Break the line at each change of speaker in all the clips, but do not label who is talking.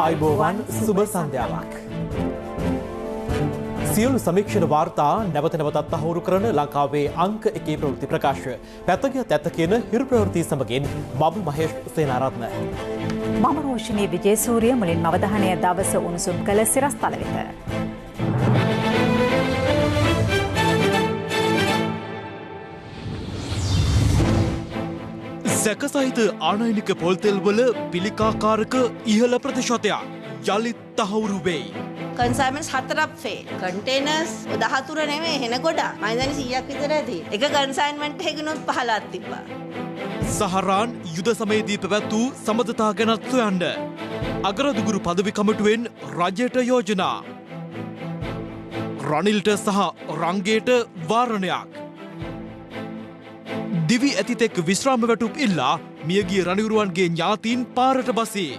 ආයුබෝවන් සුබ සන්ධ්‍යාවක්. සියලු සමීක්ෂණ වාර්තා නැවත නැවතත් තහවුරු කරන ලංකාවේ අංක 1 ප්‍රවෘත්ති ප්‍රකාශ. පැත්තකිය තැත්ත කියන හිරු ප්‍රවෘත්ති සමගින් මම මහේෂ් සේනාරත්න.
මම රෝෂිනී විජේසූරිය මුලින්ම අවධානය දවස උණුසුම් කළ සිරස්තල වෙත.
සැකසහිත ආනයනික පොල්තෙල් වල පිළිකාකාරක ඉහළ ප්‍රතිශතයක් යළිත් තහවුරු වෙයි.
කන්සයින්මන්ට්ස් 4ක් ෆේල්. කන්ටේනර්ස් 14 නෙමෙයි එන ගොඩක්. මම දැන් 100ක් විතර ඇති. එක කන්සයින්මන්ට් එකකිනුත් 15ක් තිබ්බා.
සහරාන් යුද සමයේදී පැවැත් වූ සමදතා ගැනත් සොයන්න. අගරදුගුරු පදවි කමිටුවෙන් රජයට යෝජනා. රනිල්ට සහ රංගේට වාරණයක්. දිවි ඇතිතෙක් විශ්‍රාම වැටුප් ඉල්ලා මියගිය රණවිරුවන්ගේ ඥාතීන් පාරට බසී.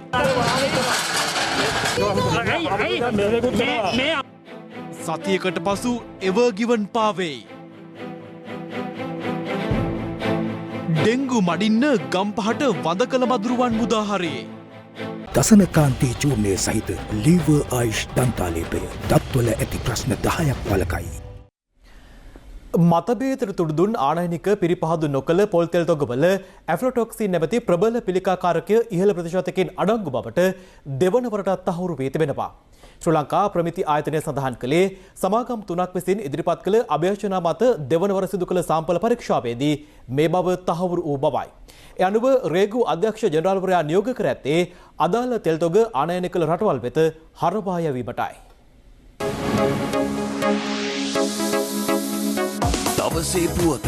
සතියකට පසු එවර් ගිවන් පාවෙයි. ඩෙංගු මඩින්න ගම්පහට වදකල මදුරුවන් මුදාහරේ.
දසනකාන්තී චූර්ණය සහිත ලීවර් ආයුෂ් දන්තාලේපය දත්වල ඇති ප්‍රශ්න 10ක් වළකයි.
මතභේදයට තුඩුදුන් ආනයනික පිරිපහදු නොකළ පොල්තෙල් තොගවල ඇෆ්ලොටොක්සින් නැමැති ප්‍රබල පිළිකාකාරකය ඉහළ ප්‍රතිශතකින් අඩංගු බවට දෙවනවරටත් තහවුරු වී තිබෙනවා. ශ්‍රී ලංකා ප්‍රමිති ආයතනය සඳහන් කළේ සමාගම් 3ක් විසින් ඉදිරිපත් කළ අභ්‍යර්ථනා මත දෙවනවර සිදු කළ සාම්පල පරීක්ෂාවේදී මේ බව තහවුරු වූ බවයි. ඒ අනුව රේගු අධ්‍යක්ෂ ජෙනරාල්වරයා නියෝග කර ඇත්තේ අදාළ තෙල් තොග ආනයනය කළ රටවල් වෙත හරවා යැවීමටයි.
දවසේ පුවත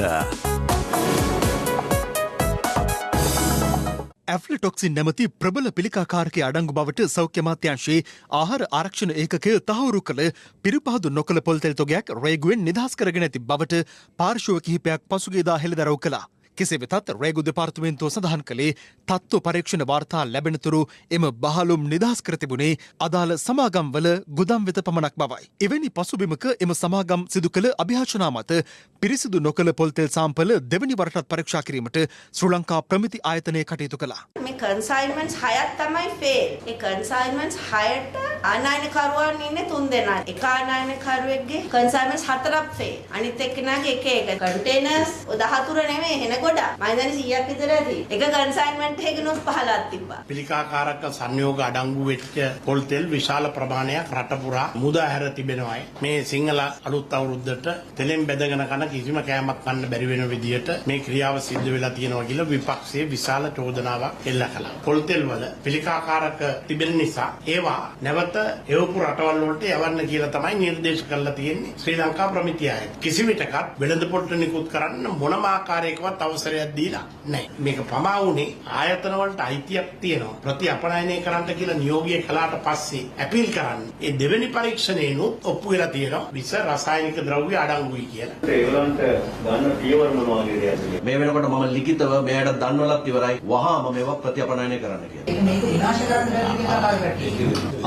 ඇෆ්ලටොක්සින් නැමති ප්‍රබල පිළිකාකාරකයේ අඩංගු බවට සෞඛ්‍ය අමාත්‍යාංශයේ ආහාර ආරක්ෂණ ඒකකය තහවුරු කළ පිරිපහදු නොකළ පොල්තෙල් තොගයක් රේගුවෙන් නිදහස් කරගෙන ඇති බවට පාර්ශ්ව කිහිපයක් පසුගියදා හෙළිදරව් කළා. කෙසේ වෙතත් රේගු දෙපාර්තමේන්තුව සඳහන් කළේ තත්ත්ව පරීක්ෂණ වාර්තා ලැබෙනතුරු එම බහලුම් නිදහස් කර තිබුණේ අදාළ සමාගම්වල ගුදම් වෙත පමණක් බවයි. එවැනි පසුබිමක එම සමාගම් සිදු කළ අභියාචනා මත පිරිසිදු නොකළ පොල්තෙල් සාම්පල දෙවැනි වරටත් පරීක්ෂා කිරීමට ශ්‍රී ලංකා ප්‍රමිති ආයතනය කටයුතු කළා.
මේ කන්සයින්මන්ට්ස් 6ක් තමයි ෆේල්. ඒ කන්සයින්මන්ට්ස් 6ට ආනයනකරුවන් ඉන්නේ 3 දෙනා. එක ආනයනකරුවෙක්ගේ කන්සයින්මන්ට්ස් 4ක් ෆේල්. අනිත් එක්කෙනාගේ එක. කන්ටේනර්ස් 14 නෙමෙයි එන ගොඩක්. මම දැන් 100ක් විතර ඇති. එක කන්සයින්මන්ට් එකකිනුත් 15ක් තිබ්බා.
පිළිකාකාරක සංයෝග අඩංගු වෙච්ච පොල්තෙල් විශාල ප්‍රමාණයක් රට පුරා මුදා හැර තිබෙනවායි. මේ සිංහල අලුත් අවුරුද්දට තෙලෙන් බැදගෙන කන කිසිම කෑමක් කන්න බැරි වෙන විදියට මේ ක්‍රියාව සිද්ධ වෙලා තියෙනවා කියලා විපක්ෂයේ විශාල චෝදනාවක් එල්ල කළා. පොල්තෙල් වල පිළිකාකාරක තිබෙන නිසා ඒවා නැවත එවපු රටවල් වලට යවන්න කියලා තමයි නිර්දේශ කරලා තියෙන්නේ ශ්‍රී ලංකා ප්‍රමිති ආයතනය. කිසි විටකත් වෙළඳපොළට නිකුත් කරන්න මොනම ආකාරයකවත් අවසරයක් දීලා නැහැ. මේක පමා වුණේ ආයතන වලට අයිතියක් තියෙනවා. ප්‍රති අපනයනය කරන්න කියලා නියෝගය කළාට පස්සේ අපීල් කරන්න. ඒ දෙවෙනි පරීක්ෂණේනොත් ඔප්පු වෙලා තියෙනවා විස රසායනික ද්‍රව්‍ය අඩංගුයි කියලා.
ඒගොල්ලන්ට ගන්න පියවර මොනවද කියන්නේ?
මේ වෙනකොට මම ලිඛිතව මෙයාට දන්වලත් ඉවරයි. වහාම මේවා ප්‍රතිඅපනයනය කරන්න කියලා.
මේක විනාශ කරන්න බැහැ.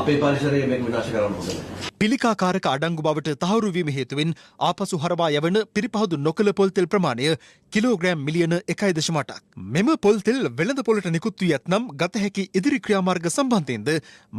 අපේ පරිසරය මේක විනාශ කරන්න හොඳ නැහැ.
පිළිකාකාරක අඩංගු බවට තහවුරු වීම හේතුවෙන් ආපසු හරවා යවන පිරිපහදු නොකළ පොල්තෙල් ප්‍රමාණය කිලෝග්‍රෑම් මිලියන 1.8ක්. මෙම පොල්තෙල් වෙළඳ පොළට නිකුත් වී ඇතනම් ගත හැකි ඉදිරි ක්‍රියාමාර්ග සම්බන්ධයෙන්ද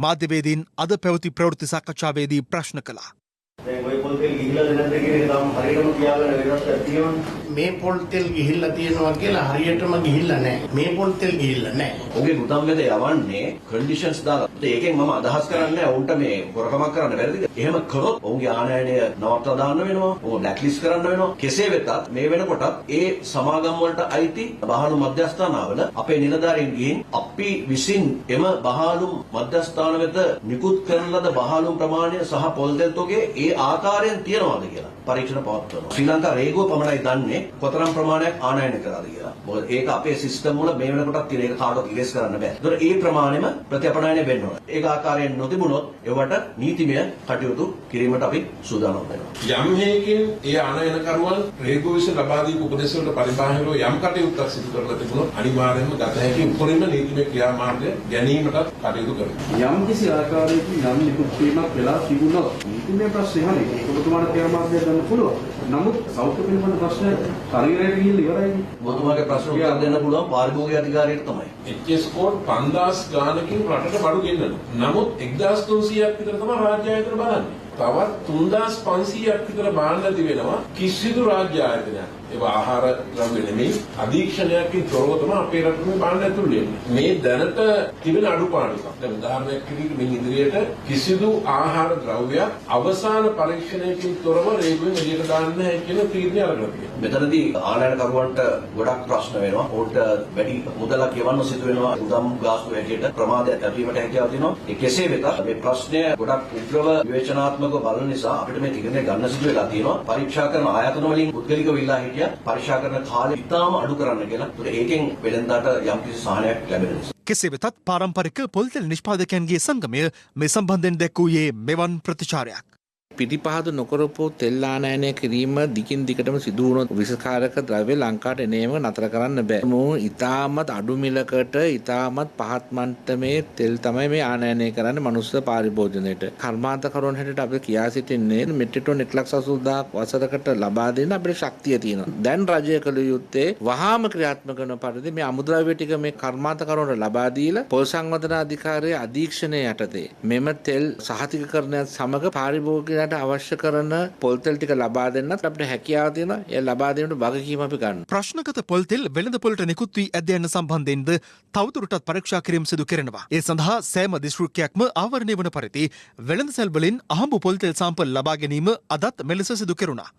මාධ්‍යවේදීන් අද පැවති ප්‍රවෘත්ති සාකච්ඡාවේදී ප්‍රශ්න කළා.
දැන් ওই පොල්තෙල් ගිහිල්ලාද නැද්ද කියන එක තාම හරියටම කියාගන්න වෙනස්කම් තියෙනවා.
මේ පොල්තෙල් ගිහිල්ලා තියෙනවා කියලා හරියටම ගිහිල්ලා නැහැ. මේ පොල්තෙල් ගිහිල්ලා නැහැ.
ඔහුගේ ගුතම් වෙද යවන්නේ කන්ඩිෂන්ස් දාලා. ඒකෙන් මම අදහස් කරන්නේ උන්ට මේ හොරකමක් කරන්න බැරිද? එහෙම කරොත් ඔහුගේ ආනයනය නවත්වා දාන්න වෙනවා. ඔහු බ්ලැක් ලිස්ට් කරන්න වෙනවා. කෙසේ වෙතත් මේ වෙනකොටත් ඒ සමාගම් වලට අයිති බහලු මධ්‍යස්ථානවල අපේ නිලධාරීන් ගිහින් අපි විසින් එම බහලු මධ්‍යස්ථාන වෙත නිකුත් කරන ලද බහලු ප්‍රමාණය සහ පොල්තෙල් තොගේ ඒ ආකාරයෙන් තියනවාද කියලා පරීක්ෂණ පවත්වනවා. ශ්‍රී ලංකා රේගුව පමණයි දන්නේ කොතරම් ප්‍රමාණයක් ආනයනය කරාද කියලා. මොකද ඒක අපේ සිස්ටම් වල මේ වෙනකොටත් තියෙන එක කාටවත් ඉරේස් කරන්න බෑ. ඒතකොට ඒ ප්‍රමාණයම ප්‍රතිඅපනයනය වෙන්න ඕන. ඒක ආකාරයෙන් නොතිබුණොත් ඒවට නීතිමය කටයුතු කිරීමට අපි සූදානම් වෙනවා.
යම් හේකින් ඒ ආනයනකරුවන් රේගුව විසින් ලබා දීපු උපදෙස් වලට පරිබාහිරව යම් කටයුත්තක් සිදු කරලා තිබුණොත් අනිවාර්යයෙන්ම ගත හැකි උපරිම නීතිමය ක්‍රියාමාර්ග ගැනීමට කටයුතු කරනවා.
යම් කිසි ආකාරයකින් යම් නිකුත් වීමක් වෙලා තිබුණොත් මේ ප්‍රශ්නේ හරි. ඔබතුමාට තේරුම් ගන්න පුළුවන්. නමුත් සෞඛ්‍ය පිළිබඳ ප්‍රශ්න ශරීරයට ගිහින් ඉවරයි.
ඔබතුමාගේ ප්‍රශ්න උත්තර දෙන්න පුළුවන් පාරිභෝගික අධිකාරියට තමයි.
HS කෝඩ් 5000 ගානකින් රටට බඩු ගෙන්නනවා. නමුත් 1300ක් විතර තමයි රාජ්‍ය ආයතන බලන්නේ. තවත් 3500ක් විතර බාණ්ඩ දිවෙනවා කිසිදු රාජ්‍ය ආයතනයක්. ඒවා ආහාර ද්‍රව්‍ය නෙමෙයි අධීක්ෂණයකින් තොරව තමයි අපේ රටේ මේ බාණ්ඩ ඇතුල් වෙන්නේ. මේ දැනට තිබෙන අඩුපාඩුකම්. දැන් උදාහරණයක් විදිහට මේ ඉදිරියට කිසිදු ආහාර ද්‍රව්‍යයක් අවසාන පරීක්ෂණයකින් තොරව රේගුවෙන් එළියට දාන්න නැහැ කියන තීරණය අරගෙන තියෙනවා.
මෙතනදී ආනයනකරුවන්ට ගොඩක් ප්‍රශ්න වෙනවා. ඔවුන්ට වැඩි මුදලක් ගෙවන්න සිදු වෙනවා. උදම් ගාස්තු හැටියට ප්‍රමාදයක් ඇතිවීමට හැකියාව තියෙනවා. ඒ කෙසේ වෙතත් මේ ප්‍රශ්නය ගොඩක් උග්‍රව විවේචනාත්මකව බලන නිසා අපිට මේ තීරණය ගන්න සිදු වෙලා තියෙනවා. පරීක්ෂා කරන ආයතන වලින් පුද්ගලිකව ඉල්ලා හිටියා පරීක්ෂා කරන කාලය ඉතාම අඩු කරන්න කියලා. ඒකෙන් වෙළෙන්දාට යම්කිසි සහනයක් ලැබෙන නිසා.
කෙසේ වෙතත් පාරම්පරික පොල්තෙල් නිෂ්පාදකයන්ගේ සංගමය මේ සම්බන්ධයෙන් දැක්වූයේ මෙවන් ප්‍රතිචාරයක්.
පිටිපහද නොකරපු තෙල් ආනයනය කිරීම දිගින් දිගටම සිදු වුණොත් විෂකාරක ද්‍රව්‍ය ලංකාවට එනේම නතර කරන්න බෑ. මොවුන් ඉතාමත් අඩු මිලකට ඉතාමත් පහත් මට්ටමේ තෙල් තමයි මේ ආනයනය කරන්නේ මනුස්ස පාරිභෝජනයට. කර්මාන්තකරුවන් හැටියට අපි කියා සිටින්නේ මෙට්‍රික් ටන් 1,80,000ක් වසරකට ලබා දෙන්න අපිට ශක්තිය තියෙනවා. දැන් රජය කළ යුත්තේ වහාම ක්‍රියාත්මක කරන පරිදි මේ අමුද්‍රව්‍ය ටික මේ කර්මාන්තකරුවන්ට ලබා දීලා පොල් සංවර්ධන අධිකාරියේ අධීක්ෂණය යටතේ මෙම තෙල් සහතිකකරණයත් සමග පාරිභෝගික අවශ්‍ය කරන පොල් තෙල් ටික ලබා දෙන්නත් අපිට හැකියාව තියෙනවා. ඒ ලබා දෙන්නට වගකීම අපි ගන්න.
ප්‍රශ්නගත පොල් තෙල් වෙළඳපොළට නිකුත් වී ඇද යන සම්බන්ධයෙන්ද තවදුරටත් පරීක්ෂා කිරීම සිදු කරනවා. ඒ සඳහා සෑම දිස්ත්‍රික්කයක්ම ආවරණය වන පරිදි වෙළඳසැල් වලින් අහඹු පොල් තෙල් සාම්පල් ලබා ගැනීම අදත් මෙලෙස සිදු කෙරුණා.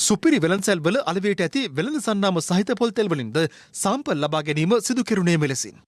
සුපිරි වෙළඳසැල් වල අලෙවියට ඇති වෙළඳ සන්නාම සහිත පොල් තෙල් වලින්ද සාම්පල් ලබා ගැනීම සිදු කෙරුණේ මෙලෙසින්.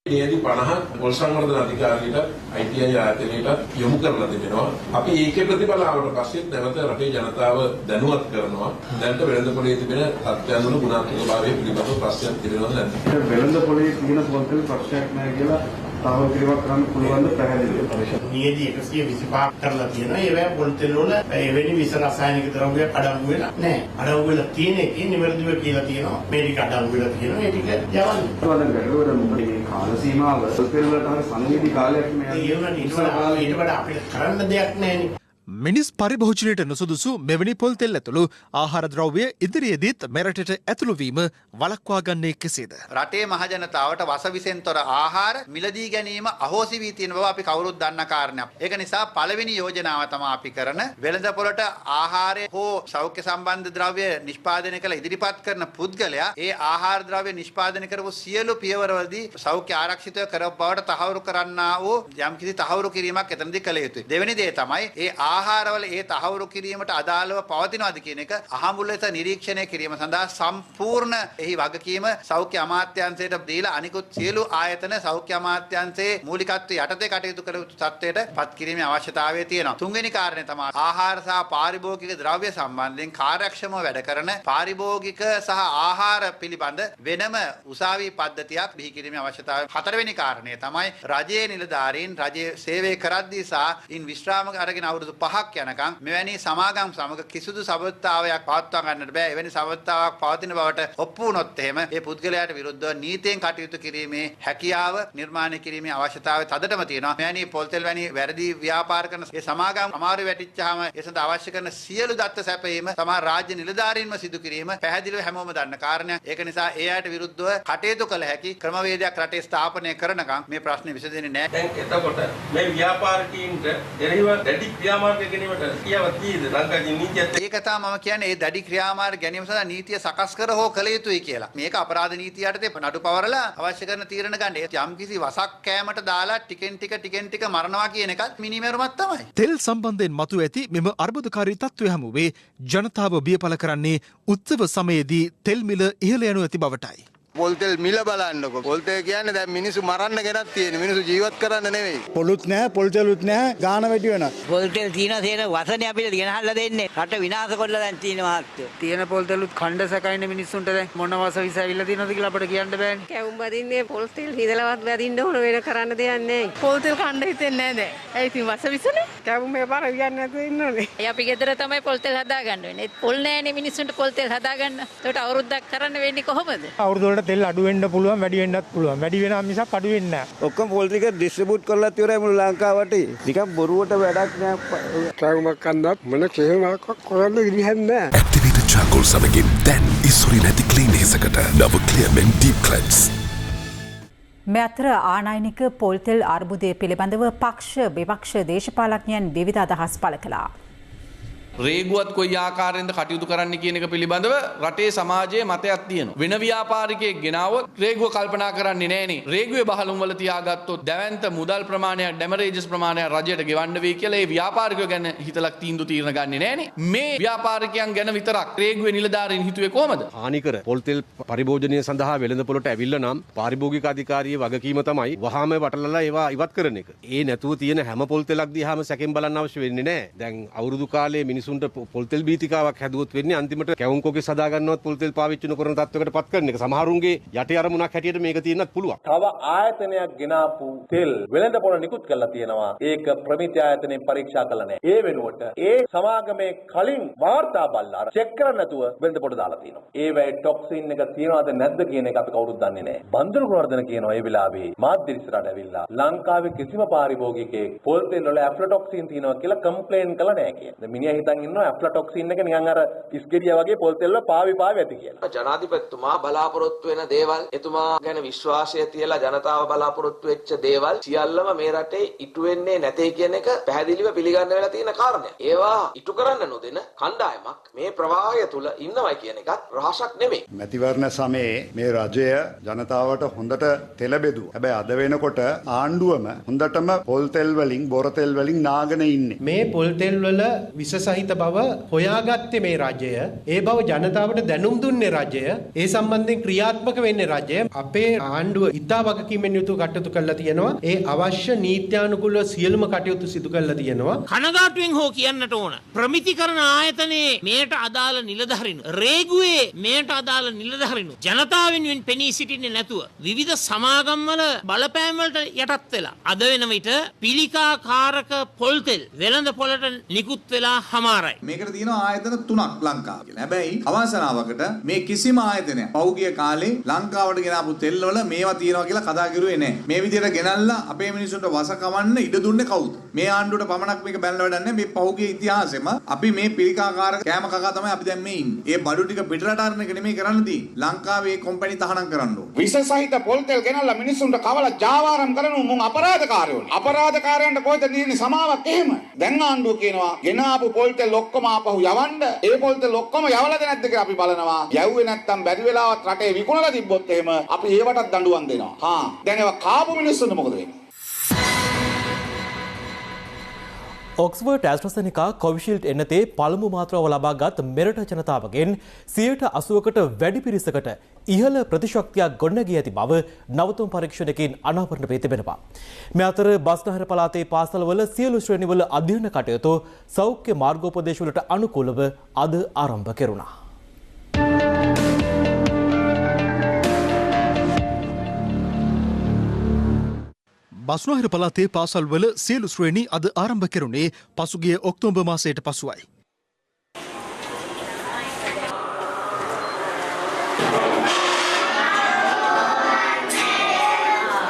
ඒදී 50ක් පොල් සංවර්ධන අධිකාරියට ITI ආයතනයට යොමු කරලා තිබෙනවා. අපි ඒකේ ප්‍රතිඵල ආවට පස්සේ නැවත රටේ ජනතාව දැනුවත් කරනවා. දැන්ට වෙළඳපොලේ තිබෙන තත්ත්වයන් වල ගුණාත්මකභාවය පිළිබඳව ප්‍රශ්නයක් තිබෙනවද නැද්ද?
වෙළඳපොලේ තියෙන පොල්තෙල් ප්‍රශ්නයක් නැහැ කියලා තාම කිරීමක් කරන්න පුළුවන් ද පැහැදිලිව පරිශෝධන.
නියදී 125ක් කරලා තියෙනවා. ඒවැ පොල්තෙල් වල එවැනි විස රසායනික ද්‍රව්‍යයක් අඩංගු වෙලා නැහැ. අඩංගු වෙලා තියෙන එකේ නිවැරදිව කියලා තියෙනවා. මේ ටික අඩංගු වෙලා තියෙනවා. ඒ ටික යවන්න.
ඒවල ගැටලුවද මොකද මේ කාල සීමාව පොල්තෙල් වලට හරිය සංවේදී කාලයක් මේ
ඊට වඩා අපිට කරන්න දෙයක් නැහැ නේ.
මිනිස් පරිභෝජනයට නුසුදුසු මෙවැනි පොල් තෙල් ඇතුළු ආහාර ද්‍රව්‍ය ඉදිරියේදීත් මෙරටට ඇතුළු වීම වළක්වා ගන්නේ කෙසේද?
රටේ මහජනතාවට වසවිසෙන් තොර ආහාර මිලදී ගැනීම අහෝසි වී තියෙන බව අපි කවුරුත් දන්න කාරණයක්. ඒක නිසා පළවෙනි යෝජනාව තමයි අපි කරන වෙළඳපොළට ආහාරය හෝ සෞඛ්‍ය සම්බන්ධ ද්‍රව්‍ය නිෂ්පාදනය කළ ඉදිරිපත් කරන පුද්ගලයා ඒ ආහාර ද්‍රව්‍ය නිෂ්පාදනය කරපු සියලු පියවරවලදී සෞඛ්‍ය ආරක්ෂිතව කරපු බවට තහවුරු කරන්නා වූ යම්කිසි තහවුරු කිරීමක් එතනදී කළ යුතුයි. දෙවෙනි දේ තමයි ඒ ආහාරවල ඒ තහවුරු කිරීමට අදාළව පවතිනවාද කියන එක අහඹු ලෙස නිරීක්ෂණය කිරීම සඳහා සම්පූර්ණ එහි වගකීම සෞඛ්‍ය අමාත්‍යාංශයට දීලා අනිකුත් සියලු ආයතන සෞඛ්‍ය අමාත්‍යාංශයේ මූලිකත්වයේ යටතේ කටයුතු කළ යුතු තත්ත්වයට පත් කිරීමේ අවශ්‍යතාවය තියෙනවා. තුන්වෙනි කාරණය තමයි ආහාර සහ පාරිභෝගික ද්‍රව්‍ය සම්බන්ධයෙන් කාර්යක්ෂමව වැඩ කරන පාරිභෝගික සහ ආහාර පිළිබඳ වෙනම උසාවි පද්ධතියක් බිහි කිරීමේ අවශ්‍යතාවය. හතරවෙනි කාරණය තමයි රජයේ නිලධාරීන් රජයේ සේවය කරද්දී සහ ඉන් විශ්‍රාම අරගෙන අවුරුදු 5ක් යනකම් මෙවැනි සමාගම් සමග කිසිදු සබඳතාවයක් පවත්වා ගන්නට බෑ. එවැනි සබඳතාවක් පවතින බවට ඔප්පු වුණොත් එහෙම ඒ පුද්ගලයාට විරුද්ධව නීතියෙන් කටයුතු කිරීමේ හැකියාව නිර්මාණය කිරීමේ අවශ්‍යතාවය තදටම තියෙනවා. මෙවැනි පොල්තෙල් වැනි වැරදි ව්‍යාපාර කරන ඒ සමාගම් අමාරු වැටිච්චාම ඒ සඳහා අවශ්‍ය කරන සියලු දත්ත සැපයීම තමයි රාජ්‍ය නිලධාරීන්ම සිදු කිරීම පැහැදිලිව හැමෝම දන්න කාරණයක්. ඒක නිසා ඒ අයට විරුද්ධව කටයුතු කළ හැකි ක්‍රමවේදයක් රටේ ස්ථාපනය කරනකම් මේ ප්‍රශ්නේ විසඳෙන්නේ නැහැ.
දැන් එතකොට මේ ව්‍යාපාරිකයින්ට දෙහිව දැඩි ක්‍රියාමාර්ග ගැනීමට කියාවක් තියෙද ලංකාවේ නීතියත්
ඒක තමයි මම කියන්නේ ඒ දැඩි ක්‍රියාමාර්ග ගැනීම සඳහා නීතිය සකස් කර හෝ කළ යුතුයි කියලා. මේක අපරාධ නීතිය යටතේ නඩු පවරලා අවශ්‍ය කරන තීරණ ගන්න. ඒ යම්කිසි වසක් කෑමට දාලා ටිකෙන් ටික මරනවා කියන එකත් මිනිමෙරුමක් තමයි.
තෙල් සම්බන්ධයෙන් මතු ඇති මෙම අර්බුදකාරී තත්ත්වය හමුවේ ජනතාව බියපල කරන්නේ උත්සව සමයේදී තෙල් මිල ඉහළ යනු ඇති බවටයි.
පොල්තෙල් මිල බලන්නකො. පොල්තෙල් කියන්නේ දැන් මිනිස්සු මරන්න ගෙනත් තියෙන. මිනිස්සු ජීවත් කරන්න නෙවෙයි.
පොලුත් නැහැ, පොල්තෙලුත් නැහැ, ගාන වැඩි වෙනවා.
පොල්තෙල් තියෙන වසනේ අපිට ගෙනහල්ලා දෙන්නේ. රට විනාශ කරලා දැන් තියෙන මහත්තයෝ.
තියෙන පොල්තෙලුත් ඛණ්ඩ සැකයිනේ මිනිස්සුන්ට දැන් මොන වස විස ඇවිල්ලා තියෙනවද කියලා අපිට කියන්න බෑනේ.
කැවුම් බදින්නේ පොල්තෙල් හිදලවත් බදින්න ඕන වෙන කරන්න දෙයක් නැහැ.
පොල්තෙල් ඛණ්ඩ හිතෙන්නේ නැහැ දැන්. ඒ ඉතින් වස විසනේ.
කැවුම් මේ පාර කියන්නේ නැතුව ඉන්න ඕනේ.
ඒ අපි ගෙදර තමයි පොල්තෙල් හදාගන්න වෙන්නේ. පොල් නැහැනේ මිනිස්සුන්ට පොල්තෙල් හදාගන්න. ඒකට අවුරුද්දක් කරන්න වෙන්නේ කොහොමද?
අවුරුදු වලට තෙල් අඩු වෙන්න පුළුවන් වැඩි වෙන්නත් පුළුවන්. වැඩි වෙනවා මිසක් අඩු වෙන්නේ නැහැ.
ඔක්කොම පොල් ටික ඩිස්ට්‍රිබියුට් කරලා ඉවරයි මුළු ලංකාවට. නිකන් බොරුවට වැඩක් නෑ.
ට්‍රාවුමක් කන්නත් මොන කෙහෙමක් කරන්න විදිහක් නෑ.
ඇක්ටිවේටර් චාකෝල් සමගින් දැන් ඉස්සුරි නැති ක්ලීන් හිසකට නව ක්ලියර්මෙන් ඩීප් ක්ලෙන්ස්.
මේ අතර ආනයනික පොල් තෙල් අර්බුදය පිළිබඳව පක්ෂ විපක්ෂ දේශපාලඥයන් විවිධ අදහස් පළ කළා.
රේගුවත් කොයි ආකාරයෙන්ද කටයුතු කරන්න කියන එක පිළිබඳව රටේ සමාජයේ මතයක් තියෙනවා. වෙන ව්‍යාපාරිකයෙක් ගෙනාවොත් රේගුව කල්පනා කරන්නේ නැහනේ. රේගුවේ බහලුම් වල තියාගත්තොත් දැවැන්ත මුදල් ප්‍රමාණයක් ඩැමරේජස් ප්‍රමාණයක් රජයට ගෙවන්න වෙයි කියලා ඒ ව්‍යාපාරිකයෝ ගැන හිතලා තීන්දුව ගන්නේ නැහනේ. මේ ව්‍යාපාරිකයන් ගැන විතරක් රේගුවේ නිලධාරීන් හිතුවේ කොහමද?
හානිකර පොල් තෙල් පරිභෝජනය සඳහා වෙළඳපොළට ඇවිල්ලා නම් පාරිභෝගික අධිකාරියේ වගකීම තමයි වහාම වටලලා ඒවා ඉවත් කරන එක. ඒ නැතුව තියෙන හැම පොල් තෙලක් දිහාම සැකෙන් බලන්න අවශ්‍ය වෙන්නේ නැහැ. දැන් අවුරුදු කාලේ මිනිසුන්ට පොල් තෙල් බීතිකාවක් හැදුවොත් වෙන්නේ අන්තිමට කැවුම්කෝගේ සදා ගන්නවත් පොල් තෙල් පාවිච්චි නොකරන තත්වයකට පත් කරන එක. සමහරුන්ගේ යටි අරමුණක් හැටියට මේක තියෙන්නත් පුළුවන්.
තව ආයතනයක් ගෙනාපු තෙල් වෙළඳපොළ නිකුත් කරලා තියෙනවා. ඒක ප්‍රමිති ආයතනයෙන් පරීක්ෂා කළා නැහැ. ඒ වෙනුවට ඒ සමාගමේ කලින් වාර්තා බලලා චෙක් කරන්න නැතුව වෙළඳපොළ දාලා තියෙනවා. ඒ වෙයි ටොක්සින් එක තියෙනවද නැද්ද කියන එක අපි කවුරුත් දන්නේ නැහැ. බන්දුරු ගුණවර්ධන කියනවා ඒ වෙලාවේ මාධ්‍ය ඉස්සරහට ඇවිල්ලා ලංකාවේ කිසිම පාරිභෝගිකයෙක් පොල් තෙල් වල ඇෆ්ලටොක්සින් තියෙනවා කියලා කම්ප්ලේන් කළා නැහැ කියන. දැන් මිනිහා හිතන් ඉන්නවා ඇෆ්ලටොක්සින් එක නිකන් අර ඉස්ගෙඩිය වගේ පොල් තෙල් වල පාවි ඇති කියලා.
ජනාධිපතිතුමා බලාපොරොත්තු වෙන දේවල්, එතුමා ගැන විශ්වාසය තියලා ජනතාව බලාපොරොත්තු වෙච්ච දේවල් සියල්ලම මේ රටේ ඉටු වෙන්නේ නැtei කියන එක පැහැදිලිව පිළිගන්න වෙලා තියෙන කාරණයක්. ඒවා ඉටු කරන්න නොදෙන කණ්ඩායමක් මේ ප්‍රවාහය තුල ඉන්නවයි කියන එකත් රහසක් නෙමෙයි.
මැතිවරණ සමයේ මේ රජය ජනතාවට හොඳට තෙල බෙදුවා. හැබැයි අද වෙනකොට ආණ්ඩුවම හොඳටම පොල් තෙල් වලින් බොර තෙල් වලින් නාගෙන ඉන්නේ.
මේ පොල් තෙල් වල විස සහිත බව හොයාගත්තේ මේ රජය. ඒ බව ජනතාවට දැනුම් දුන්නේ රජය. ඒ සම්බන්ධයෙන් ක්‍රියාත්මක වෙන්නේ රජය. අපේ ආණ්ඩුව ඉතා වගකීමෙන් යුතුව කටයුතු කරලා තියෙනවා. ඒ අවශ්‍ය නීත්‍යානුකූලව සියලුම කටයුතු සිදු කරලා තියෙනවා.
කනගාටුවෙන් හෝ කියන්නට ඕන. ප්‍රමිතිකරණ ආයතනයේ මේට අදාළ නිලධාරීන්, රේගුවේ මේට අදාළ නිලධාරීන් ජනතාව වෙනුවෙන් පෙනී සිටින්නේ නැතුව විවිධ සමාගම් වල බලපෑම් වලට යටත් වෙලා අද වෙන විට පිළිකාකාරක පොල් තෙල් වෙළඳ පොළට නිකුත් වෙලා හමාරයි.
මේකට තියෙනවා ආයතන 3ක් ලංකාව කියලා. හැබැයි අවසනාවකට මේ කිසිම ආයතනයක් පෞගිය කාලේ ලංකාවට ගෙනාපු තෙල් වල මේවා තියෙනවා කියලා කතා කරුවේ නැහැ. මේ විදිහට ගෙනල්ලා අපේ මිනිසුන්ට වස කවන්න ඉඩ දුන්නේ කවුද? මේ ආණ්ඩුවට පමණක් මේක බැලලා වැඩක් නැහැ. මේ පෞගිය ඉතිහාසෙම අපි මේ පිළිකාකාරක කෑම කකා තමයි අපි දැන් මේ ඉන්නේ. ඒ බඩු ටික පිටරට අරන එක නෙමෙයි කරන්න තියෙන්නේ. ලංකාවේ කම්පැනි තහනම් කරන්න ඕන.
විස සහිත පොල් තෙල් ගෙනල්ලා මිනිසුන්ට කවලා ජාවාරම් කරන මුන් අපරාධකාරයෝනේ. අපරාධකාරයන්ට කොහෙද තියෙන්නේ සමාවක් එහෙම? දැන් ආණ්ඩුව කියනවා ගෙනාපු පොල් තෙල් ඔක්කොම ආපහු යවන්න. ඒ පොල් තෙල් ඔක්කොම යවලාද නැද්ද කියලා අපි බලනවා. යවුවේ නැත්තම් බැරි වෙලාවත් රටේ විකුණලා තිබ්බොත් එහෙම අපි ඒවටත් දඬුවම් දෙනවා. දැන් ඒවා කාපු මිනිස්සුන්ට මොකද වෙන්නේ?
ඔක්ස්ෆර්ඩ් ඇස්ට්‍රසෙනිකා කොවිෂීල්ඩ් එන්නතේ පළමු මාත්‍රාව ලබාගත් මෙරට ජනතාවගෙන් 80%කට වැඩි පිරිසකට ඉහළ ප්‍රතිශක්තියක් ගොඩනැගී ඇති බව නවතුම් පරීක්ෂණයකින් අනාවරණ වී තිබෙනවා. මේ අතර බස්නාහිර පළාතේ පාසල්වල සියලු ශ්‍රේණිවල අධ්‍යයන කටයුතු සෞඛ්‍ය මාර්ගෝපදේශවලට අනුකූලව අද ආරම්භ කෙරුණා. බස්නාහිර පළාතේ පාසල්වල සියලු ශ්‍රේණි අද ආරම්භ කෙරුණේ පසුගිය ඔක්තෝබර් මාසයට පසුවයි.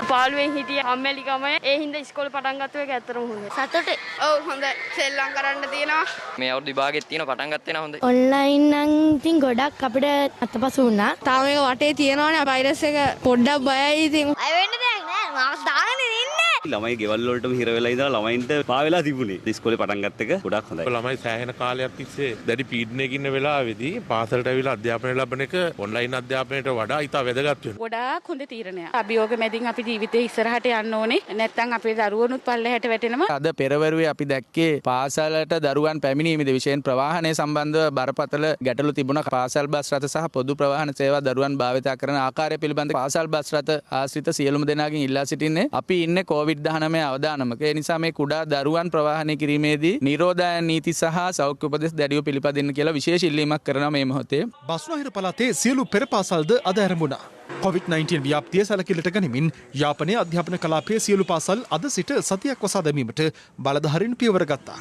පාළුවෙන් හිටිය අම්මැලිකම ඒ හින්දා ඉස්කෝලේ පටන් ගත්ත එක ඇත්තටම හොඳයි. සතුටේ. ඔව් හොඳයි. සෙල්ලම් කරන්න තියෙනවා.
මේ අවුරුදු විභාගෙත් තියෙනවා පටන් ගත්තේ නා හොඳයි.
ඔන්ලයින් නම් ඉතින් ගොඩක් අපිට අතපසු වුණා. තාම මේක වටේ තියෙනවනේ වෛරස් එක පොඩ්ඩක් බයයි ඉතින්. අය වෙන්න දෙයක් නෑ. මාස් දාගන්නේ ඉන්නේ.
ළමයි ගෙවල් වලටම හිර වෙලා ඉඳලා ළමයින්ට පා වෙලා තිබුණේ. ඉස්කෝලේ පටන් ගත්ත එක ගොඩක් හොඳයි.
ළමයි සෑහෙන කාලයක් තිස්සේ දැඩි පීඩනයක ඉන්න වෙලාවේදී පාසලට ඇවිල්ලා අධ්‍යාපනය ලබන එක ඔන්ලයින් අධ්‍යාපනයට වඩා ඉතා වැදගත් වෙනවා.
ගොඩාක් හොඳ තීරණයක්. අභියෝග මැදින් අපි ජීවිතේ ඉස්සරහට යන්න ඕනේ. නැත්නම් අපේ දරුවනුත් පල්ලෙහාට වැටෙනවා.
අද පෙරවරුවේ අපි දැක්කේ පාසලට දරුවන් පැමිණීමේදී විශේෂයෙන් ප්‍රවාහනය සම්බන්ධව බරපතල ගැටලු තිබුණා. පාසල් බස් රථ සහ පොදු ප්‍රවාහන සේවා දරුවන් භාවිත කරන ආකාරය පිළිබඳ පාසල් බස් රථ ආශ්‍රිත සියලුම දෙනාගෙන් ඉල්ලා සිටින්නේ අපි ඉන්නේ COVID-19 අවදානමක. ඒ නිසා මේ කුඩා දරුවන් ප්‍රවාහනය කිරීමේදී නිරෝධායන නීති සහ සෞඛ්‍ය උපදෙස් දැඩිව පිළිපදින්න කියලා විශේෂ ඉල්ලීමක් කරනවා මේ මොහොතේ.
බස්නාහිර පළාතේ සියලු පෙර පාසල්ද අද ආරම්භුණා. COVID-19 ව්‍යාප්තිය සැලකිල්ලට ගනිමින් යාපනයේ අධ්‍යාපන කලාපයේ සියලු පාසල් අද සිට සතියක් වසා දැමීමට බලධාරීන් පියවර ගත්තා.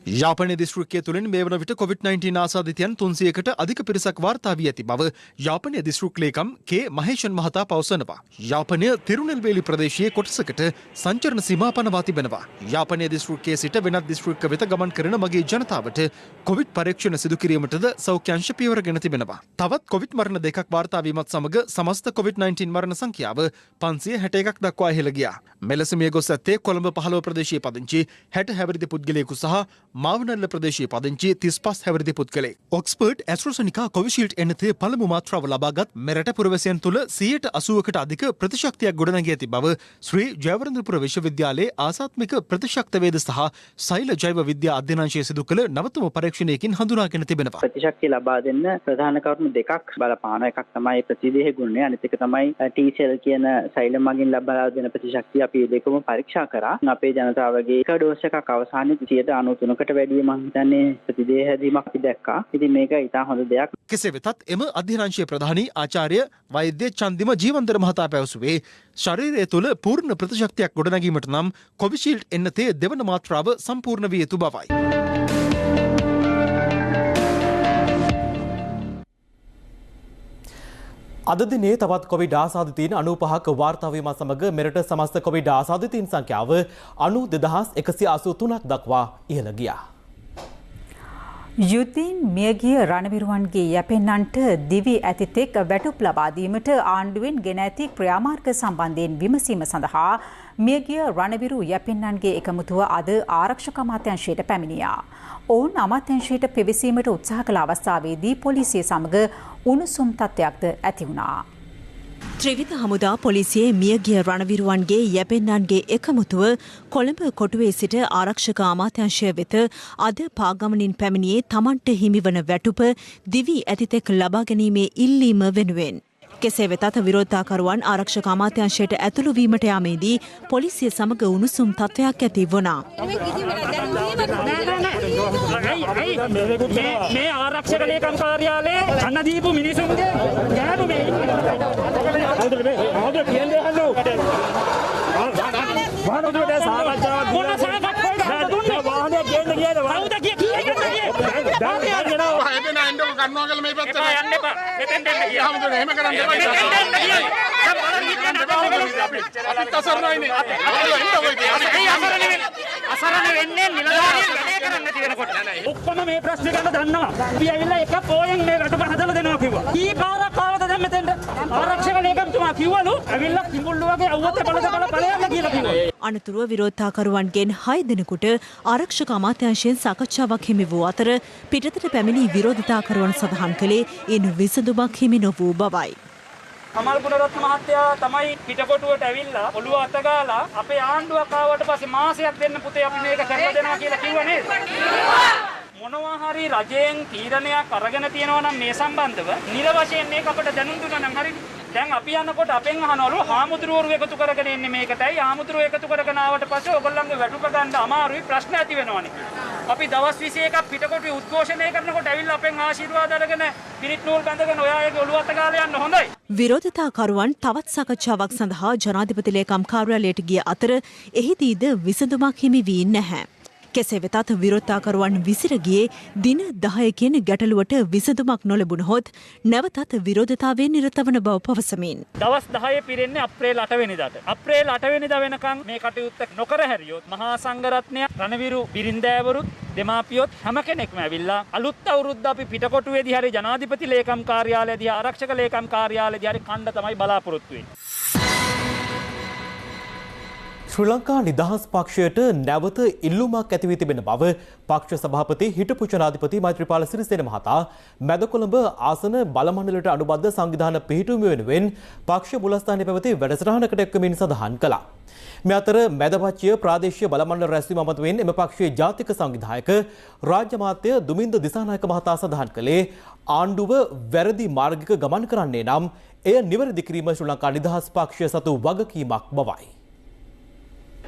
යාපනයේ දිස්ත්‍රික්කය තුළින් මේ වන විට COVID-19 ආසාදිතයන් 300කට අධික පිරිසක් වාර්තා වී ඇති බව යාපනයේ දිස්ත්‍රික් ලේකම් කේ මහේෂන් මහතා පවසනවා. යාපනය තිරුනෙල්වේලි ප්‍රදේශයේ කොටසකට සංචරණ සීමා පනවා තිබෙනවා. යාපනයේ දිස්ත්‍රික්කයේ සිට වෙනත් දිස්ත්‍රික්ක වෙත ගමන් කරන මගේ ජනතාවට කොවිඩ් පරීක්ෂණ සිදු කිරීමටද සෞඛ්‍ය අංශ පියවර ගෙන තිබෙනවා. තවත් කොවිඩ් මරණ දෙකක් වාර්තා වීමත් සමග සමස්ත COVID-19 මරණ සංඛ්‍යාව 561ක් දක්වා ඉහළ ගියා. මෙලෙස මිය ගොස් ඇත්තේ කොළඹ 15 ප්‍රදේශයේ පදිංචි 60 හැවිරිදි පුද්ගලයෙකු සහ මාවනල්ල ප්‍රදේශයේ පදිංචි 35 හැවිරිදි පුද්ගලයෙක්. ඔක්ස්ෆර්ඩ් ඇස්ට්‍රොසෙනිකා කොවිෂීල්ඩ් එන්නතේ පළමු මාත්‍රාව ලබාගත් මෙරට පුරවැසියන් තුළ 80%කට අධික ප්‍රතිශක්තියක් ගොඩනැගී ඇති බව ශ්‍රී ජයවර්ධනපුර විශ්වවිද්‍යාලයේ ආසාත්මික ප්‍රතිශක්තවේද සහ සෛල ජෛව විද්‍යා අධ්‍යනාංශය සිදු කළ නවතම පරීක්ෂණයකින් හඳුනාගෙන තිබෙනවා.
ප්‍රතිශක්තිය ලබා දෙන්න ප්‍රධාන කරුණු දෙකක් බලපාන. එකක් තමයි ප්‍රතිදේහ ගුණය, අනිත් එක තමයි T cell කියන සෛල මගින් ලබා දෙන ප්‍රතිශක්තිය. අපි දෙකම පරීක්ෂා කරා. අපේ ජනතාවගේ එක ඩෝස් එකක් අවසානයේ 93කට වැඩිය මම හිතන්නේ ප්‍රතිදේහ හැදීමක් අපි දැක්කා. ඉතින් මේක ඉතා හොඳ දෙයක්.
කෙසේ වෙතත් එම අධ්‍යනාංශයේ ප්‍රධානී ආචාර්ය වෛද්‍ය චන්දිම ජීවන්දර මහතා පැවසුවේ ශරීරය තුළ පූර්ණ ප්‍රතිශක්තියක් ගොඩනැගීමට නම් කොවිෂීල්ඩ් එන්නතේ දෙවන මාත්‍රාව සම්පූර්ණ විය යුතු බවයි.
අද දිනේ තවත් කොවිඩ් ආසාදිතයින් 95ක වාර්තා වීමත් සමග මෙරට සමස්ත කොවිඩ් ආසාදිතයින් සංඛ්‍යාව 92183ක් දක්වා ඉහළ ගියා.
යුද්ධයෙන් මියගිය රණවිරුවන්ගේ යැපෙන්නන්ට දිවි ඇතිතෙක් වැටුප් ලබා දීමට ආණ්ඩුවෙන් ගෙන ඇති ක්‍රියාමාර්ග සම්බන්ධයෙන් විමසීම සඳහා මියගිය රණවිරු යැපෙන්නන්ගේ එකමුතුව අද ආරක්ෂක අමාත්‍යාංශයට පැමිණියා. ඔවුන් අමාත්‍යාංශයට පිවිසීමට උත්සාහ කළ අවස්ථාවේදී පොලිසිය සමග උණුසුම් තත්ත්වයක්ද ඇති වුණා.
ත්‍රිවිධ හමුදා පොලිසියේ මියගිය රණවිරුවන්ගේ යැපෙන්නන්ගේ එකමුතුව කොළඹ කොටුවේ සිට ආරක්ෂක අමාත්‍යාංශය වෙත අද පාගමනින් පැමිණියේ තමන්ට හිමිවන වැටුප දිවි ඇතිතෙක් ලබා ගැනීමේ ඉල්ලීම වෙනුවෙන්. කෙසේ වෙතත් විරෝධතාකරුවන් ආරක්ෂක අමාත්‍යාංශයට ඇතුළු වීමට යාමේදී පොලිසිය සමග උණුසුම් තත්ත්වයක් ඇති වුණා.
මේ ආරක්ෂක ලේකම් කාර්යාලයේ අන්න දීපු මිනිසුන්ගේ ගෑනු මේ ඔක්කොම මේ ප්‍රශ්නේ ගන්න දන්නවා. අපි ඇවිල්ලා එක පොයෙන් මේ රට හදලා දෙනවා කිව්වා. කී පාරක් ආවද දැන් මෙතෙන්ට? ආරක්ෂක ලේකම්තුමා කිව්වලු ඇවිල්ලා කිඹුල්ලු වගේ අවුවත් බලද බලයන්න කියලා කිව්වා.
අනතුරුව විරෝධතාකරුවන්ගෙන් 6 දිනකට ආරක්ෂක අමාත්‍යාංශයෙන් සාකච්ඡාවක් හිමි වූ අතර පිටතට පැමිණි විරෝධතාකරුවන් සඳහන් කළේ ඉන් විසඳුමක් හිමි නොවූ බවයි.
කමල් ගුණරත්න මහත්තයා තමයි පිටකොටුවට ඇවිල්ලා ඔළුව අතගාලා අපේ ආණ්ඩුවක් ආවට පස්සේ මාසයක් දෙන්න පුතේ අපි මේක කරලා දෙනවා කියලා කිව්වා නේද? මොනවා හරි රජයෙන් තීරණයක් අරගෙන තියෙනවා නම් මේ සම්බන්ධව නිල වශයෙන් මේක අපිට දැනුම් දුන්නා නම් හරිනේ. දැන් අපි යනකොට අපෙන් අහනවලු හාමුදුරුවෝ එකතු කරගෙන ඉන්නේ මේකටයි. හාමුදුරුවෝ එකතු කරගෙන ආවට පස්සේ ඔයගොල්ලන්ගේ වැටුප ගන්න අමාරුයි ප්‍රශ්න ඇති වෙනවනේ. අපි දවස් 21ක් පිටකොටුවේ උද්ඝෝෂණය කරනකොට ඇවිල්ලා අපෙන් ආශිර්වාද අරගෙන පිරිත් නූල් බැඳගෙන ඔයාගේ ඔළුව අත ගාලා යන්න හොඳයි.
විරෝධතාකරුවන් තවත් සාකච්ඡාවක් සඳහා ජනාධිපති ලේකම් කාර්යාලයට ගිය අතර එහිදීද විසඳුමක් හිමි වී නැහැ. කෙසේ වෙතත් විරෝධතාකරුවන් විසිර ගියේ දින 10කින් ගැටලුවට විසඳුමක් නොලැබුණහොත් නැවතත් විරෝධතාවයේ නිරත වන බව පවසමින්.
දවස් 10 පිරෙන්නේ අප්‍රේල් 8 වෙනිදාට. අප්‍රේල් 8 වෙනිදා වෙනකන් මේ කටයුත්ත නොකර හැරියොත් මහා සංඝරත්නය රණවිරු බිරින්දෑවරුත් දෙමාපියොත් හැම කෙනෙක්ම ඇවිල්ලා අලුත් අවුරුද්ද අපි පිටකොටුවේදී හරි ජනාධිපති ලේකම් කාර්යාලයේදී ආරක්ෂක ලේකම් කාර්යාලයේදී හරි කණ්ඩ තමයි බලාපොරොත්තු වෙන්නේ.
ශ්‍රී ලංකා නිදහස් පක්ෂයට නැවත ඉල්ලුමක් ඇති වී තිබෙන බව පක්ෂ සභාපති හිටපු ජනාධිපති මෛත්‍රීපාල සිරිසේන මහතා මැද කොළඹ ආසන බල මණ්ඩලයට අනුබද්ධ සංවිධාන පිහිටුවීම වෙනුවෙන් පක්ෂ මුලස්ථානයේ පැවති වැඩසටහනකට එක්වමින් සඳහන් කළා. මේ අතර මැදපච්චිය ප්‍රාදේශීය බල මණ්ඩල රැස්වීම අමතමින් එම පක්ෂයේ ජාතික සංවිධායක රාජ්‍ය මාත්‍ය දුමින්ද දිසානායක මහතා සඳහන් කළේ ආණ්ඩුව වැරදි මාර්ගික ගමන් කරන්නේ නම් එය නිවැරදි කිරීම ශ්‍රී ලංකා නිදහස් පක්ෂය සතු වගකීමක් බවයි.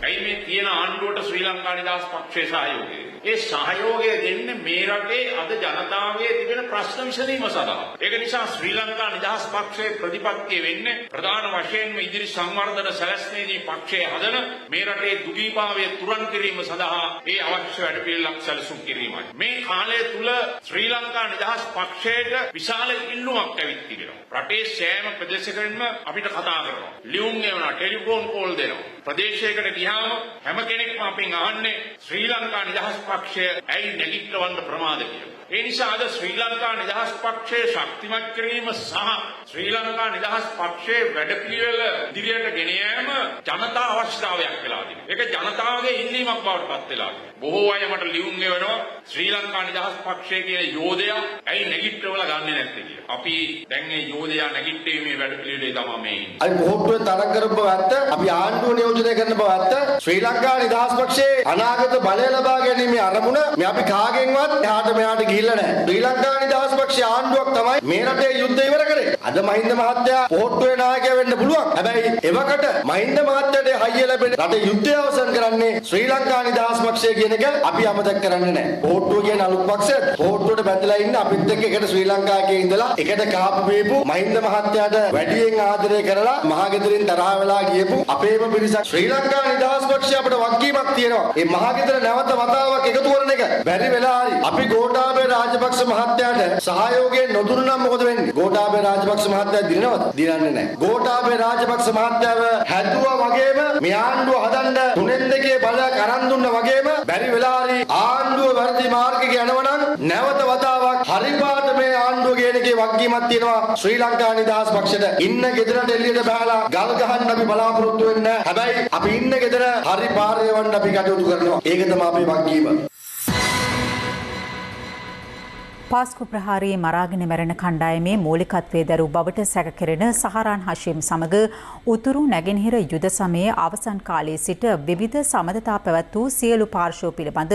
ඇයි මේ තියෙන ආණ්ඩුවට ශ්‍රී ලංකා නිදහස් පක්ෂයේ සහයෝගය? ඒ සහයෝගය දෙන්නේ මේ රටේ අද ජනතාවගේ තිබෙන ප්‍රශ්න විසඳීම සඳහා. ඒක නිසා ශ්‍රී ලංකා නිදහස් පක්ෂයේ ප්‍රතිපත්තිය වෙන්නේ ප්‍රධාන වශයෙන්ම ඉදිරි සංවර්ධන සැලැස්මේදී පක්ෂයේ හදන මේ රටේ දුගීභාවය තුරන් කිරීම සඳහා ඒ අවශ්‍ය වැඩපිළිවෙලක් සැලසුම් කිරීමයි. මේ කාලය තුල ශ්‍රී ලංකා නිදහස් පක්ෂයට විශාල ඉල්ලුමක් ඇවිත් තිබෙනවා. රටේ සෑම ප්‍රදේශයකින්ම අපිට කතා කරනවා. ලියුම් එවනවා, ටෙලිෆෝන් කෝල් දෙනවා. ප්‍රදේශයකට ගියාම හැම කෙනෙක්ම අපෙන් අහන්නේ ශ්‍රී ලංකා නිදහස් පක්ෂය ඇයි නැගිටවන්න ප්‍රමාද කියලා. ඒ නිසා අද ශ්‍රී ලංකා නිදහස් පක්ෂයේ ශක්තිමත් කිරීම සහ ශ්‍රී ලංකා නිදහස් පක්ෂයේ වැඩපිළිවෙල ඉදිරියට ගෙන යාම ජනතා අවශ්‍යතාවයක් වෙලා තිබෙනවා. ඒක ජනතාවගේ ඉල්ලීමක් බවට පත් වෙලා තිබෙනවා. බොහෝ අය මට ලියුම් එවනවා ශ්‍රී ලංකා නිදහස් පක්ෂය කියන යෝධයා ඇයි නැගිටවලා ගන්නෙ නැත්තේ කියලා. අපි දැන් මේ යෝධයා නැගිටීමේ වැඩපිළිවෙලේ තමයි මේ ඉන්නේ.
අපි කොහොට්ටුවේ තරඟ කරපු බව ඇත්ත. අපි ආණ්ඩුව නියෝජනය කරන බව ඇත්ත. ශ්‍රී ලංකා නිදහස් පක්ෂයේ අනාගත බලය ලබා ගැනීමේ අරමුණ මේ අපි කාගෙන්වත් එහාට මෙහාට ගිහිල්ලා නැහැ. ශ්‍රී ලංකා නිදහස් පක්ෂයේ ආණ්ඩුවක් තමයි මේ රටේ යුද්ධය ඉවර කරේ. අද මහින්ද මහත්තයා කොහොට්ටුවේ නායකයා වෙන්න පුළුවන්. හැබැයි එවකට මහින්ද මහත්තයාට හයිය ලැබෙන රටේ යුද්ධය අවසන් කරන්නේ ශ්‍රී ලංකා නිදහස් පක්ෂය කියන එක අපි අමතක කරන්නේ නැහැ. කොහොට්ටුව කියන අලුත් පක්ෂය කොහොට්ටුවට බැඳලා ඉන්න අපිත් එක්ක එකට ශ්‍රී ලංකාවේ ඉඳලා එකට කාපු බීපු මහින්ද මහත්තයාට වැඩියෙන් ආදරය කරලා මහගෙදරින් තරහ වෙලා ගියපු අපේම පිරිසක් ශ්‍රී ලංකා නිදහස් පක්ෂය අපිට වගකීමක් තියෙනවා. මේ මහගෙදර නැවත වතාවක් එකතු කරන එක බැරි වෙලා හරි අපි ගෝඨාභය රාජපක්ෂ මහත්තයාට සහයෝගය නොදුන්නා මොකද වෙන්නේ? ගෝඨාභය රාජපක්ෂ මහත්තයා දිනනවද? දිනන්නේ නැහැ. ගෝඨාභය රාජපක්ෂ මහත්තයාව හැදුවා වගේම මේ ආණ්ඩුව හදන්න 3-2 බලයක් අරන් දුන්නා වගේම බැරි වෙලා හරි ආණ්ඩුව වැඩි මාර්ගයක යනවා නම් නැවත වතාවක් හරිපාට මේ ආණ්ඩුව කියන එකේ වගකීමක් තියෙනවා ශ්‍රී ලංකා නිදහස් පක්ෂයට. ඉන්න ගෙදරට එළියට බහලා ගල් ගහන්න අපි බලාපොරොත්තු වෙන්නේ නැහැ. හැබැයි අපි ඉන්න ගෙදර හරි පාරේ යවන්න අපි කටයුතු කරනවා. ඒක තමයි අපේ වගකීම.
පාස්කු ප්‍රහාරයේ මරාගෙන මැරෙන කණ්ඩායමේ මූලිකත්වයේ දරූ බවට සැකකෙරෙන සහරාන් හෂීම් සමග උතුරු නැගෙනහිර යුද සමයේ අවසන් කාලයේ සිට විවිධ සමඳතා පැවැත් වූ සියලු පාර්ශ්ව පිළිබඳ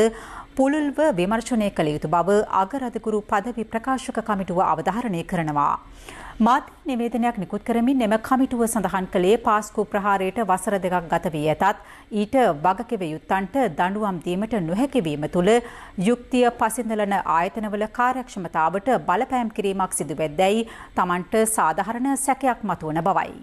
පුළුල්ව විමර්ශනය කළ යුතු බව අගරදගුරු පදවි ප්‍රකාශක කමිටුව අවධාරණය කරනවා. මාධ්‍ය නිවේදනයක් නිකුත් කරමින් එම කමිටුව සඳහන් කළේ පාස්කු ප්‍රහාරයට වසර 2ක් ගත වී ඇතත් ඊට වගකිව යුත්තන්ට දඬුවම් දීමට නොහැකි වීම තුළ යුක්තිය පසිඳලන ආයතනවල කාර්යක්ෂමතාවට බලපෑම් කිරීමක් සිදුවෙද්දැයි තමන්ට සාධාරණ සැකයක් මතුවන බවයි.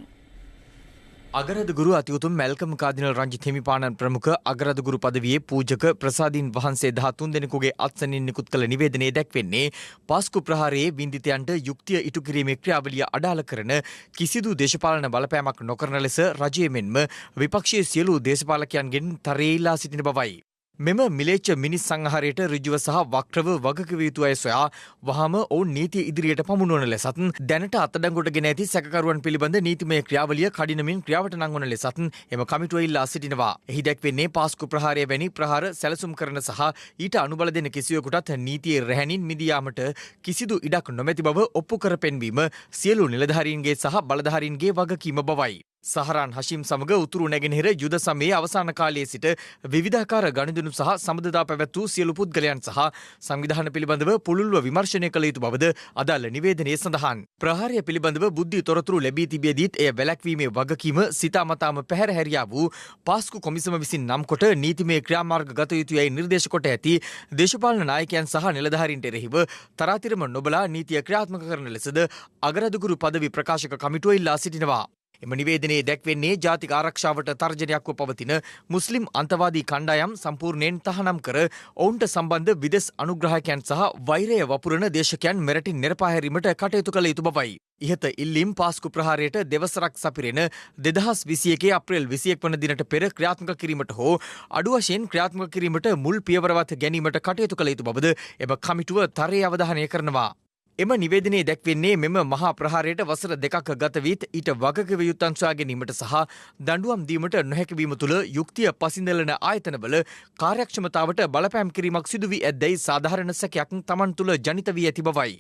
අගරදගුරු අතිඋතුම් මැල්කම් කාදිනල් රංජිත් හිමිපාණන් ප්‍රමුඛ අගරදගුරු පදවියේ පූජක ප්‍රසාදීන් වහන්සේ 13 දෙනෙකුගේ අත්සනින් නිකුත් කළ නිවේදනයේ දැක්වෙන්නේ පාස්කු ප්‍රහාරයේ වින්දිතයන්ට යුක්තිය ඉටු කිරීමේ ක්‍රියාවලිය අඩාල කරන කිසිදු දේශපාලන බලපෑමක් නොකරන ලෙස රජයේ මෙන්ම විපක්ෂයේ සියලු දේශපාලකයන්ගෙන් තරයේ ඉල්ලා සිටින බවයි. මෙම මිලේච්ඡ මිනිස් සංහාරයට ඍජුව සහ වක්‍රව වගකිව යුතු අය සොයා වහාම ඔවුන් නීතිය ඉදිරියට පමුණුවන ලෙසත් දැනට අත්අඩංගුවට ගෙන ඇති සැකකරුවන් පිළිබඳ නීතිමය ක්‍රියාවලිය කඩිනමින් ක්‍රියාවට නංවන ලෙසත් එම කමිටුව ඉල්ලා සිටිනවා. එහි දැක්වෙන්නේ පාස්කු ප්‍රහාරය වැනි ප්‍රහාර සැලසුම් කරන සහ ඊට අනුබල දෙන කිසිවෙකුටත් නීතියේ රැහැනින් මිදී යාමට කිසිදු ඉඩක් නොමැති බව ඔප්පු කර පෙන්වීම සියලු නිලධාරීන්ගේ සහ බලධාරීන්ගේ වගකීම බවයි. සහරාන් හෂීම් සමග උතුරු නැගෙනහිර යුද සමයේ අවසාන කාලයේ සිට විවිධාකාර ගනුදෙනු සහ සම්බන්ධතා පැවැත් වූ සියලු පුද්ගලයන් සහ සංවිධාන පිළිබඳව පුළුල්ව විමර්ශනය කළ යුතු බවද අදාළ නිවේදනයේ සඳහන්. ප්‍රහාරය පිළිබඳව බුද්ධි තොරතුරු ලැබී තිබියදීත් එය වැළැක්වීමේ වගකීම සිතාමතාම පැහැර හැරියා වූ පාස්කු කොමිසම විසින් නම් කොට නීතිමය ක්‍රියාමාර්ග ගත යුතුයයි නිර්දේශ කොට ඇති දේශපාලන නායකයන් සහ නිලධාරීන්ට එරෙහිව තරාතිරම නොබලා නීතිය ක්‍රියාත්මක කරන ලෙසද අගරදගුරු පදවි ප්‍රකාශක කමිටුව ඉල්ලා සිටිනවා. එම නිවේදනයේ දැක්වෙන්නේ ජාතික ආරක්ෂාවට තර්ජනයක්ව පවතින මුස්ලිම් අන්තවාදී කණ්ඩායම් සම්පූර්ණයෙන් තහනම් කර ඔවුන්ට සම්බන්ධ විදෙස් අනුග්‍රහකයන් සහ වෛරය වපුරන දේශකයන් මෙරටින් නෙරපා හැරීමට කටයුතු කළ යුතු බවයි. ඉහත ඉල්ලීම් පාස්කු ප්‍රහාරයට දෙවසරක් සපිරෙන 2021 අප්‍රේල් 21 වන දිනට පෙර ක්‍රියාත්මක කිරීමට හෝ අඩු වශයෙන් ක්‍රියාත්මක කිරීමට මුල් පියවරවත් ගැනීමට කටයුතු කළ යුතු බවද එම කමිටුව තරයේ අවධානය කරනවා. එම නිවේදනයේ දැක්වෙන්නේ මෙම මහා ප්‍රහාරයට වසර 2ක් ගත වීත් ඊට වගකිව යුත්තන් සොයා ගැනීමට සහ දඬුවම් දීමට නොහැකි වීම තුළ යුක්තිය පසිඳලන ආයතනවල කාර්යක්ෂමතාවට බලපෑම් කිරීමක් සිදු වී ඇද්දැයි සාධාරණ සැකයක් තමන් තුළ ජනිත වී ඇති බවයි.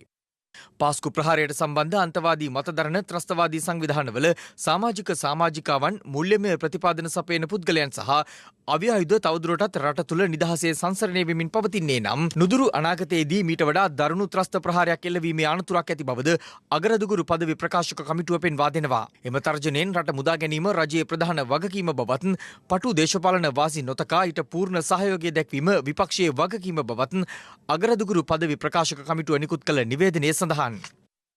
පාස්කු ප්‍රහාරයට සම්බන්ධ අන්තවාදී මතදරන ත්‍රස්තවාදී සංවිධානවල සාමාජිකාවන් මුල්‍යමය ප්‍රතිපාදන සපයන පුද්ගලයන් සහ අව්‍යායුධ තවදුරටත් රට තුළ නිදහසේ සංසරණය වෙමින් පවතින්නේ නම් නුදුරු අනාගතයේදී මීට වඩා දරුණු ත්‍රස්ත ප්‍රහාරයක් එල්ලවීමේ අනතුරක් ඇති බවද අගරදුගුරු පදවි ප්‍රකාශක කමිටුව පෙන්වා දෙනවා. එම තර්ජනයෙන් රට මුදා ගැනීම රජයේ ප්‍රධාන වගකීම බවත් පටු දේශපාලන වාසි නොතකා ඊට පූර්ණ සහයෝගය දැක්වීම විපක්ෂයේ වගකීම බවත් අගරදුගුරු පදවි ප්‍රකාශක කමිටුව නිකුත් කළ නිවේදනයේ සඳහන්.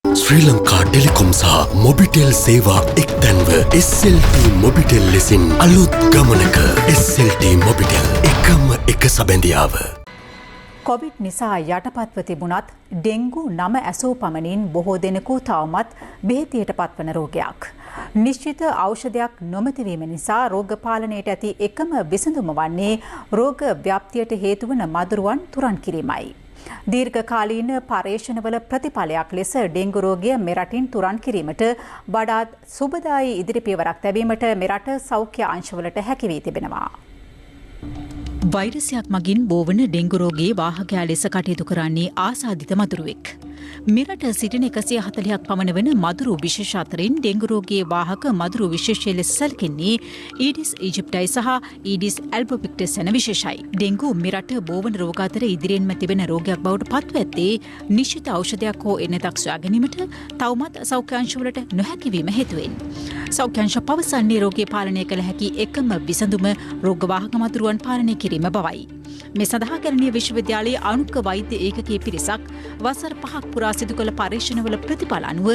ශ්‍රී ලංකා ටෙලිකොම් සහ මොබිටෙල් සේවා එක්තැන්ව SLT මොබිටෙල් ලෙසින් අලුත් ගමනක SLT මොබිටෙල් එකම එක සබැඳියාව.
කොවිඩ් නිසා යටපත්ව තිබුණත් ඩෙංගු නම ඇසූ පමණින් බොහෝ දෙනෙකු තවමත් බෙහෙතියට පත්වන රෝගයක්. නිශ්චිත ඖෂධයක් නොමැතිවීම නිසා රෝග පාලනයට ඇති එකම විසඳුම වන්නේ රෝග ව්‍යාප්තියට හේතුවන මදුරුවන් තුරන් කිරීමයි. දීර්ඝකාලීන පර්යේෂණවල ප්‍රතිඵලයක් ලෙස ඩෙංගු රෝගය මෙරටින් තුරන් කිරීමට වඩාත් සුබදායී ඉදිරි පියවරක් තැබීමට මෙරට සෞඛ්‍ය අංශවලට හැකි වී තිබෙනවා.
වෛරසයක් මගින් බෝවන ඩෙංගු රෝගයේ වාහකයා ලෙස කටයුතු කරන්නේ ආසාදිත මදුරුවෙක්. මෙරට සිටින 140ක් පමණ වන මදුරු විශේෂ අතරින් ඩෙංගු රෝගයේ වාහක මදුරු විශේෂය ලෙස සැලකෙන්නේ ඊඩිස් ඊජිප්ටයි සහ ඊඩිස් ඇල්බෝපික්ටස් යන විශේෂයි. ඩෙංගු මෙරට බෝවන රෝග අතර ඉදිරියෙන්ම තිබෙන රෝගයක් බවට පත්ව ඇත්තේ නිශ්චිත ඖෂධයක් හෝ එනතක් සොයා ගැනීමට තවමත් සෞඛ්‍ය අංශවලට නොහැකි වීම හේතුවෙන්. සෞඛ්‍ය අංශ පවසන්නේ රෝගය පාලනය කළ හැකි එකම විසඳුම රෝගවාහක මදුරුවන් පාලනය කිරීම බවයි. මේ සඳහා කැලණිය විශ්වවිද්‍යාලයේ අනුක වෛද්‍ය ඒකකයේ පිරිසක් වසර 5ක් පුරා සිදු කළ පරීක්ෂණවල ප්‍රතිඵල අනුව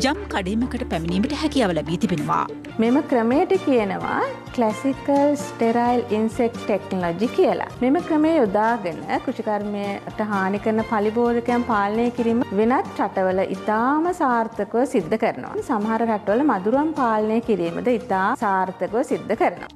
යම් කඩේමකට පැමිණීමට හැකියාව ලැබී තිබෙනවා.
මෙම ක්‍රමයට කියනවා ක්ලාසිකල් ස්ටෙරයිල් ඉන්සෙක්ට් ටෙක්නොලොජි කියලා. මෙම ක්‍රමය යොදාගෙන කෘෂිකර්මයට හානි කරන පලිබෝධකයන් පාලනය කිරීම වෙනත් රටවල ඉතාම සාර්ථකව සිද්ධ කරනවා. සමහර රටවල මදුරුවන් පාලනය කිරීමද ඉතා සාර්ථකව සිද්ධ කරනවා.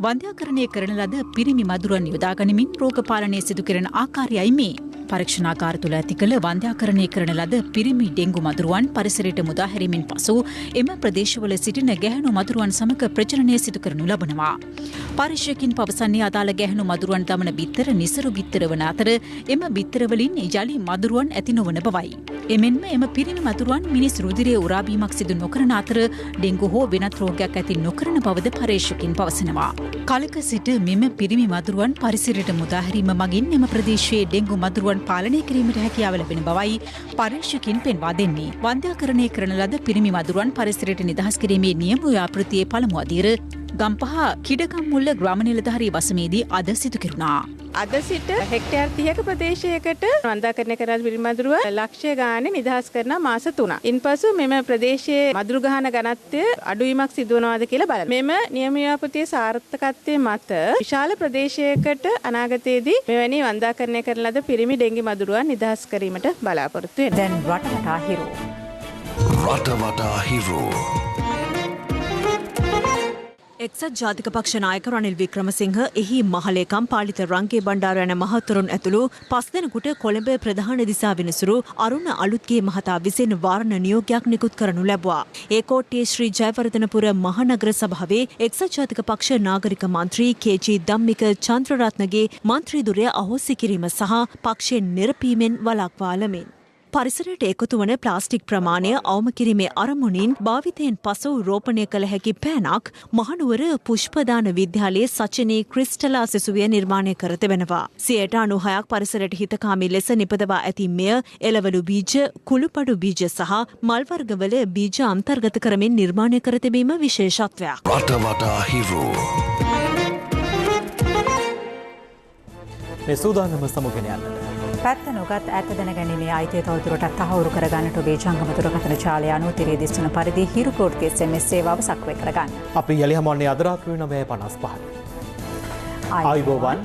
වන්ධ්‍යාකරණය කරන ලද පිරිමි මදුරුවන් යොදා ගනිමින් රෝග පාලනය සිදු කරන ආකාරයයි මේ. පරීක්ෂණාකාර තුළ ඇති කළ වන්ධ්‍යාකරණය කරන ලද පිරිමි ඩෙංගු මදුරුවන් පරිසරයට මුදා හැරීමෙන් පසු එම ප්‍රදේශවල සිටින ගැහැණු මදුරුවන් සමග ප්‍රජනනය සිදු කරනු ලබනවා. පරීක්ෂකයින් පවසන්නේ අදාළ ගැහැණු මදුරුවන් දමන බිත්තර නිසරු බිත්තර වන අතර එම බිත්තර වලින් යලි මදුරුවන් ඇති නොවන බවයි. එමෙන්ම එම පිරිමි මදුරුවන් මිනිස් රුධිරයේ උරාබීමක් සිදු නොකරන අතර ඩෙංගු හෝ වෙනත් රෝගයක් ඇති නොකරන බවද පරීක්ෂකයින් පවසනවා. කලක සිට මෙම පිරිමි මදුරුවන් පරිසරයට මුදා හැරීම මගින් එම ප්‍රදේශයේ ඩෙංගු මදුරුවන් පාලනය කිරීමට හැකියාව ලැබෙන බවයි පරීක්ෂකයින් පෙන්වා දෙන්නේ. වන්ධ්‍යාකරණය කරන ලද පිරිමි මදුරුවන් පරිසරයට නිදහස් කිරීමේ නියම ව්‍යාපෘතියේ පළමු අදියර ගම්පහ කිඩගම්මුල්ල ග්‍රාම නිලධාරී වසමේදී අද සිදු කෙරුණා.
අද සිට හෙක්ටයාර් 30ක ප්‍රදේශයකට වන්ධ්‍යාකරණය කරන පිරිමි මදුරුව ලක්ෂය ගානේ නිදහස් කරන මාස 3ක්. ඉන්පසු මෙම ප්‍රදේශයේ මදුරු ගහන ඝනත්වය අඩුවීමක් සිදුවනවාද කියලා බලමු. මෙම නියම ව්‍යාපෘතියේ සාර්ථකත්වයේ මත විශාල ප්‍රදේශයකට අනාගතයේදී මෙවැනි වන්ධ්‍යාකරණය කරන ලද පිරිමි ඩෙංගි මදුරුවන් නිදහස් කිරීමට බලාපොරොත්තු වෙනවා.
දැන් රටවටා හිරෝ.
රටවටා හිරෝ.
එක්සත් ජාතික පක්ෂ නායක රනිල් වික්‍රමසිංහ එහි මහලේකම් පාලිත රංගේ බණ්ඩාර යන මහතුරුන් ඇතුළු 5 දෙනෙකුට කොළඹ ප්‍රධාන දිසා විනිසුරු අරුණ අලුත්ගේ මහතා විසින් වාරණ නියෝගයක් නිකුත් කරනු ලැබුවා. ඒ කෝට්ටේ ශ්‍රී ජයවර්ධනපුර මහනගර සභාවේ එක්සත් ජාතික පක්ෂ නාගරික මන්ත්‍රී කේ.ජී. ධම්මික චන්ද්‍රරත්නගේ මන්ත්‍රී ධුරය අහෝසි කිරීම සහ පක්ෂයෙන් නිරපීමෙන් වළක්වාලමින් පරිසරයට එකතු වන ප්ලාස්ටික් ප්‍රමාණය අවම කිරීමේ අරමුණින් භාවිතයෙන් පසු රෝපණය කළ හැකි පෑනක් මහනුවර පුෂ්පදාන විද්‍යාලයේ සචිනී ක්‍රිස්ටලා සිසුවිය නිර්මාණය කර තිබෙනවා. 96ක් පරිසරයට හිතකාමී ලෙස නිපදවා ඇති මෙය එළවලු බීජ, කුළුපඩු බීජ සහ මල් වර්ගවල බීජ අන්තර්ගත කරමින් නිර්මාණය කර තිබීම විශේෂත්වයක්.
රටවටා හිරෝ.
මේ සූදානම සමුගෙන යන්නට
පැත්ත නොගත් ඇත්ත දැනගැනීමේ අයිතිය තවදුරටත් තහවුරු කරගන්නට ඔබේ ජංගම දුරකථන ජාලය අනුව තිරේ දිස්වන පරිදි හිරු ප්‍රවෘත්ති SMS සේවාව සක්‍රිය කරගන්න.
අපි යලි හමුවන්නේ අද රාත්‍රී 9:55. ආයුබෝවන්.